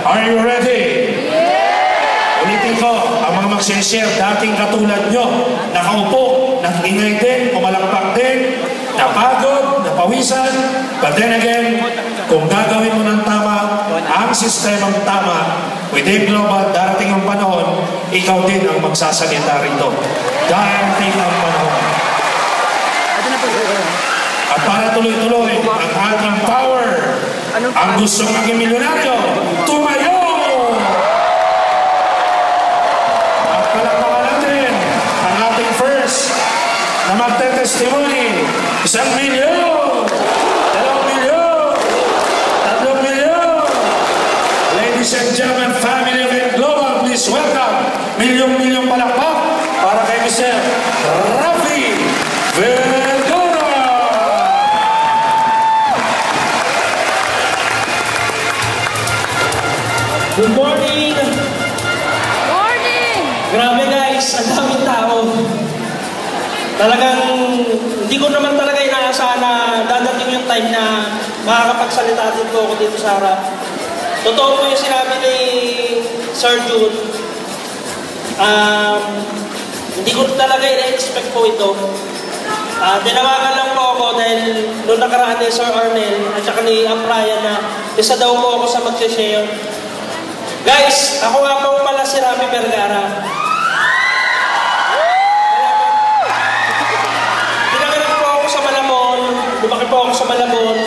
Are you ready? Ulitin ko, ang mga mag-share, dating katulad nyo, nakaupo, nag-ingay din, umalakpak din, napagod, napawisan, but then again, kung gagawin mo ng tama, ang sistemang tama, within global, darating ang panahon, ikaw din ang magsasalita rito. Darating ang panahon. At para tuloy-tuloy, ang ating power, ang gusto maging milyonaryo, tumayo! At palakpakan natin ang ating first na magte-testimony, 1 milyon, 2 milyon, 3 milyon. Ladies and gentlemen, family of Global, please welcome milyong-milyong palakpak para kay Mr. Rafi Vergara. Good morning! Morning! Grabe guys, ang daming tao. Talagang, hindi ko naman talaga inaasahan na dadating yung time na makakapagsalita din po ako dito sa harap. Totoo po yung sinabi ni Sir Jude. Hindi ko talaga ina-expect po ito. Tinawagan lang po ako dahil noong nakaraan ni Sir Arnel at saka ni Brian na isa daw po ako sa mag-share. Guys, ako nga po pala si Rafi Vergara. Pinanganak po ako sa Malamon, lumaki po ako sa Malamon.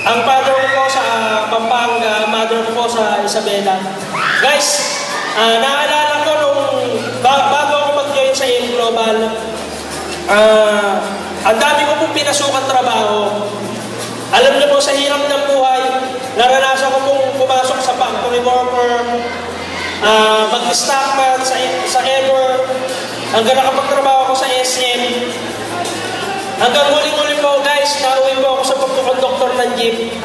Ang father ko po sa Pampanga, mother ko po sa Isabela. Guys, naalala ko nung bago ako mag-join sa AM Global, ang dami ko pong pinasukan trabaho. Alam niyo po, sa hirap ng buhay, naranasan ko pong pumasok sa factory worker, mag-stockman sa Ever, hanggang nakapagtrabaho ko sa SM. Hanggang huling-huli po guys, nauwi po ako sa pagkukonduktor ng jeep.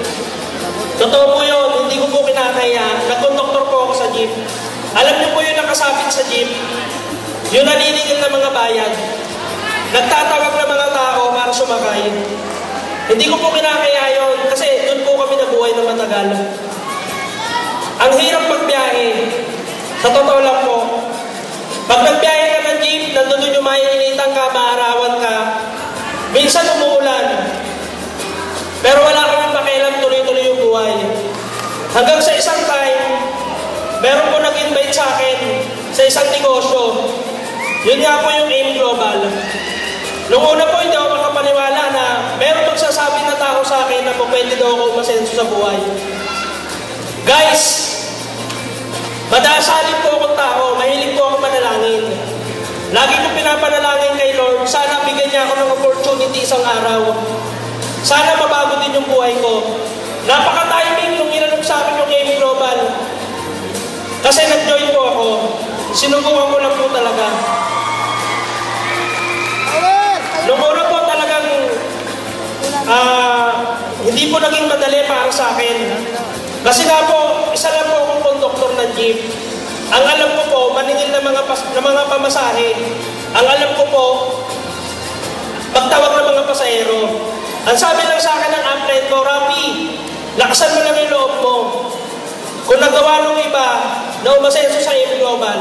Totoo po yun, hindi ko po kinakaya, nagkonduktor po ako sa jeep. Alam niyo po yung nakasabit sa jeep, yung naniningil ng mga bayad, nagtatawag ng mga tao para sumakay. Hindi ko po kinakaya yun kasi doon po kami nabuhay na matagal. Ang hirap magbiyahe. Sa totoo lang po. Pag nagbiyahe ka ng jeep, nandun yung maiinitan ka, maarawan ka. Minsan umuulan. Pero wala kami pakialam, tuloy-tuloy yung buhay. Hanggang sa isang time, meron po nag-invite sa akin sa isang negosyo. Yun nga po yung AM Global. Noong una po, hindi ako makapaniwala na meron magsasabi na tao sa akin na po pwede daw ako umasenso sa buhay. Guys, madasalin po akong tao, mahilig po ako manalangin. Lagi ko pinapanalangin kay Lord, sana bigyan niya ako ng opportunity isang araw. Sana mabago din yung buhay ko. Napaka-timing nung inanong sa akin yung AM Global. Kasi nag-join po ako. Sinubukan ko lang po talaga. Noong una po talagang hindi po naging madali para sa akin. Kasi nga po, isa lang po akong konduktor ng jeep. Ang alam ko po, maningil ng mga pamasahe. Ang alam ko po, pagtawag ng mga pasahero. Ang sabi lang sa akin ng upline ko, Rafi, lakasan mo lang yung loob mo. Kung nagawa ng iba na umasenso sa AM Global,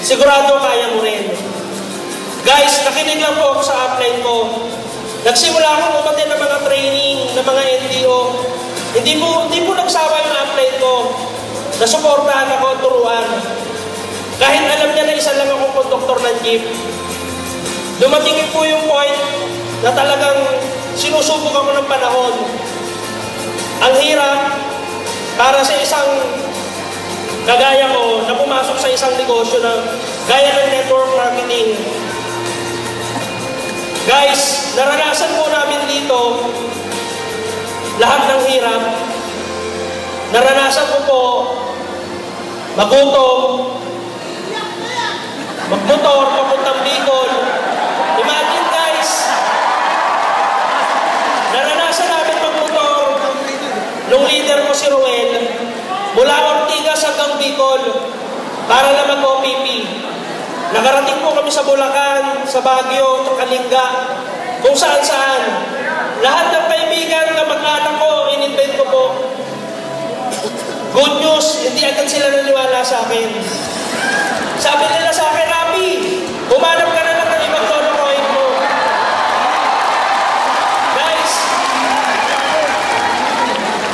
sigurado kaya mo rin. Guys, nakinig lang po ako sa upline ko. Nagsimula akong umatin ng mga training, ng mga NDO. Hindi po nagsawa yung upline ko. Nasuportahan ako, turuan. Kahit alam niya na isa lang akong konduktor ng jeep. Dumating po yung point na talagang sinusubok ako ng panahon. Ang hirap para sa isang kagaya ko na pumasok sa isang negosyo na gaya ng network marketing. Guys, naranasan po namin dito lahat ng hirap. Naranasan ko po magutom, magmotor, papuntang Bicol. Imagine guys, naranasan namin magmotor nung leader ko si Ruel mula Ortigas hanggang Bicol para lang mag-OPP. Nakarating po kami sa Bulacan, sa Baguio, sa Kalinga, kung saan-saan. Lahat ng kaibigan, kamag-anak ko, in-invite ko po. Good news, hindi agad sila naniwala sa akin. Sabi nila sa akin, Rapi, humanap ka na lang ng ibang lolokohin mo. Guys,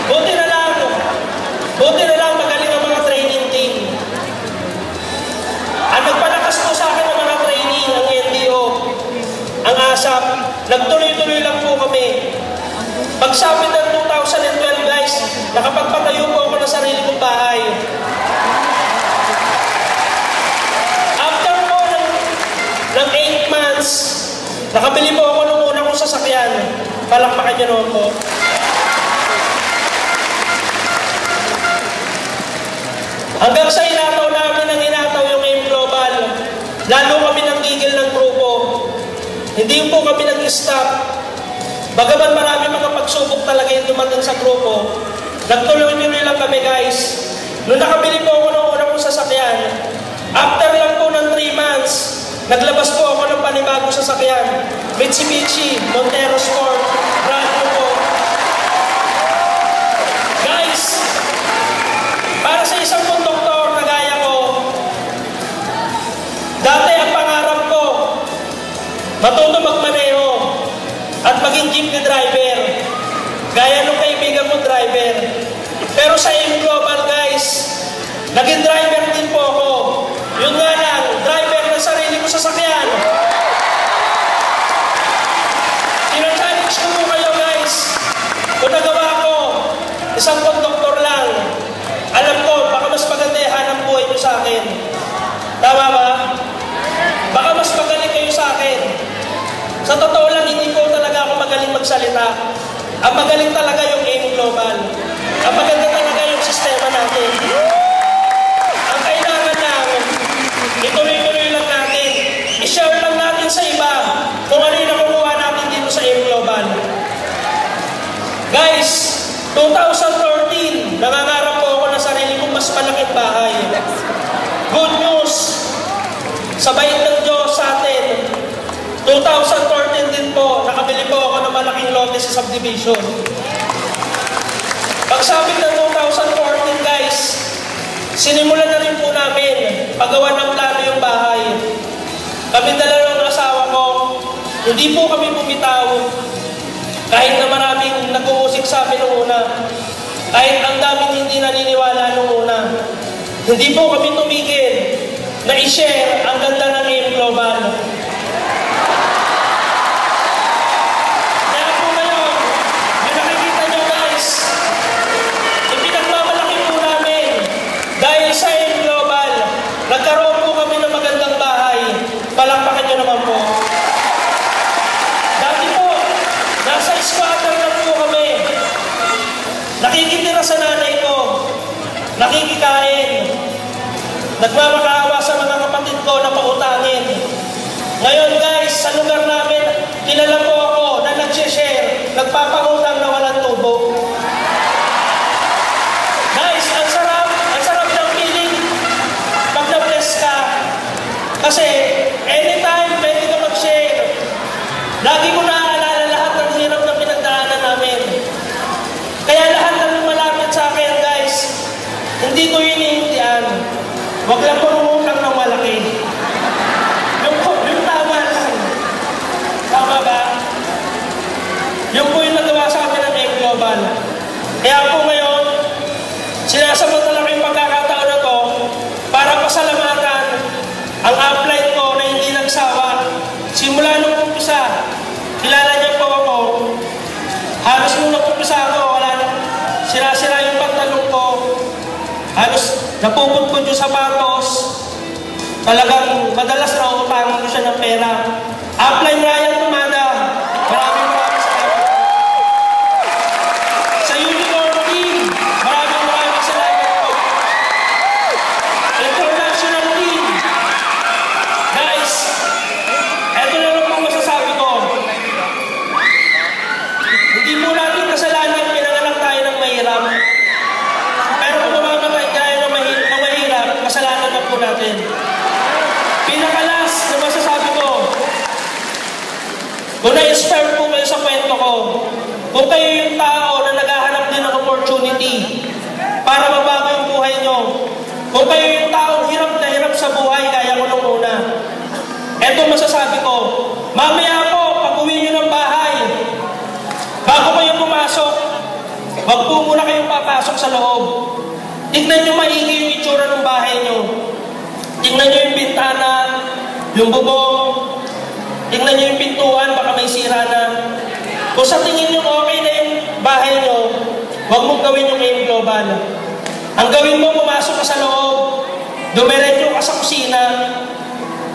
buti na lang magaling ang mga training team. Ang nagpalakas po sa akin ng mga training, ang NDO, ang ASAP, nagtuloy-tuloy lang po kami. Pagsapit ng 2012, guys, nakapagpatayo po ako ng sarili kong bahay. After po ng 8 months, nakabili po ako ng unang kong sasakyan. Palakpakan niyo naman po. Hanggang sa inataw namin ang inataw yung AIM Global, lalo kami nang gigil ng grupo. Hindi po kami nag-stop. Bagaman marami mga pagsubok talaga yung dumating sa grupo, nagtuloy-tuloy lang kami, guys. Noong nakabili po ako ng unang kong sasakyan, after lang po ng 3 months, naglabas po ako ng panibagong sasakyan. Mitsubishi, Montero Sport, brand new po. Guys, para sa isang konduktor na gaya ko, dati ang pangarap ko, matuto magmaneho at maging jeepney driver. Gaya nung kaibigan mo driver. Pero sa AIM Global, guys, naging driver din po ako. Yun nga lang, driver ng sarili ko sasakyan. Tina-challenge ko po kayo, guys. Kung nagawa ko, isang konduktor lang, alam ko, baka mas maganda ang buhay nyo sa akin. Tama ba? Baka mas magaling kayo sa akin. Sa totoo lang, hindi po talaga ako magaling magsalita. Ang magaling talaga yung AIM Global. Ang maganda talaga yung sistema natin. Ang kailangan lang, ituloy-tuloy lang natin. I-share lang natin sa iba kung ano yung nakukuha natin dito sa AIM Global. Guys, 2014, nangangarap po ako na sarili kong mas malaking bahay. Good news, sa bait ng Diyos sa atin, 2014 din po, nakabili po ako ng malaking lote sa subdivision. Pagsapit ng 2014, guys, sinimulan na rin po namin paggawa ng plano yung bahay. Kami dalawa ng asawa ko, hindi po kami bumitaw. Kahit na maraming nag-uusik sa amin noong una, kahit ang daming hindi naniniwala noong una, hindi po kami tumigil na i-share ang ganda ng AIM Global. Nagkaroon po kami ng magandang bahay. Palakpakan nyo naman po. Dati po, nasa squatter lang po kami. Nakikitira sa nanay ko. Nakikikain. Nagmamakaawa sa mga kapatid ko na pautangin. Ngayon, guys, sa lugar namin, kilala po ako na nag-share, nagpapangutang na walang tubo. Guys, ang sarap ng feeling pag na-bless ka. Kasi anytime pwede ka mag-share. Lagi ko naaalala lahat ng hirap na pinagdaanan namin. Kaya lahat ng malapit sa akin, guys, hindi ko hinihindihan. Huwag lang pumungutang ng malaki. Yung tama lang. Tama ba? Yung po yung nagawa sa akin ng AIM Global. Kaya po ngayon, sinasamantala ko yung pagkakataon na to para pasalamatan ang upline ko na hindi nagsawa. Simula nung umpisa, kilala niya po ako. Halos nung nag-umpisa ako, wala na. Sira-sira yung pantalong ko. Halos napupudpud yung sapatos. Talagang madalas na utangan ko siya ng pera. Upline Ryan Tumada. Maraming salamat. Sa Unicorn Team, maraming salamat po. International Team. Guys, eto na lang po masasabi ko. Hindi po natin kasalanan pinanganak tayo ng mahirap. Pero kung mamamatay tayo ng mahirap, kasalanan na po natin. Pinakalas na masasabi ko, kung na-inspire po kayo sa kwento ko, kung kayo yung tao na naghahanap din ng opportunity para mabago yung buhay nyo, Tignan nyo maigi yung itsura ng bahay nyo. Tignan nyo yung bintana, yung bubong. Tignan nyo yung pintuan, baka may sira na. Kung sa tingin nyo okay na yung bahay nyo, huwag mong gawin yung aim global. Ang gawin mo, pumasok ka sa loob, dumiretso ka sa kusina,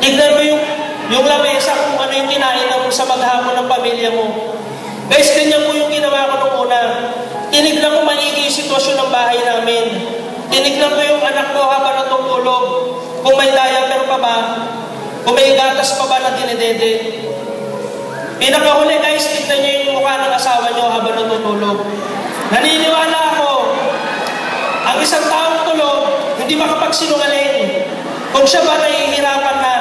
tignan mo yung lamesa kung ano yung kinain mo sa maghapon ng pamilya mo. Guys, ganyan po yung ginawa ko nung una. Tinignan ko maigi yung sitwasyon ng bahay namin. Tinignan ko yung anak ko habang natutulog. Kung may diaper pa ba, kung may gatas pa ba na dinedede. Pinakahuli guys, tignan nyo yung mukha ng asawa nyo habang natutulog. Naniniwala ako, ang isang taong tulog, hindi makapagsinungaling. Kung siya ba nahihirapan na,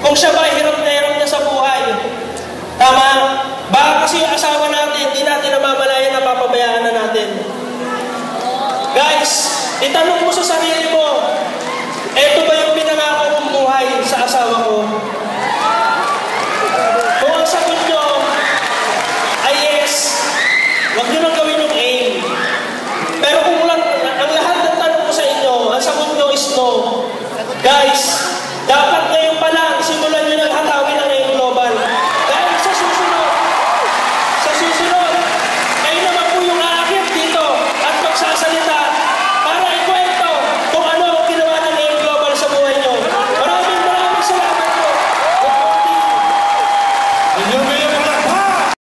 kung siya ba hirap na hirap niya sa buhay. Tama? Baka kasi yung asawa natin, hindi natin namamalayan na papabayaan na natin. Guys, itanong mo sa sarili mo, eto ba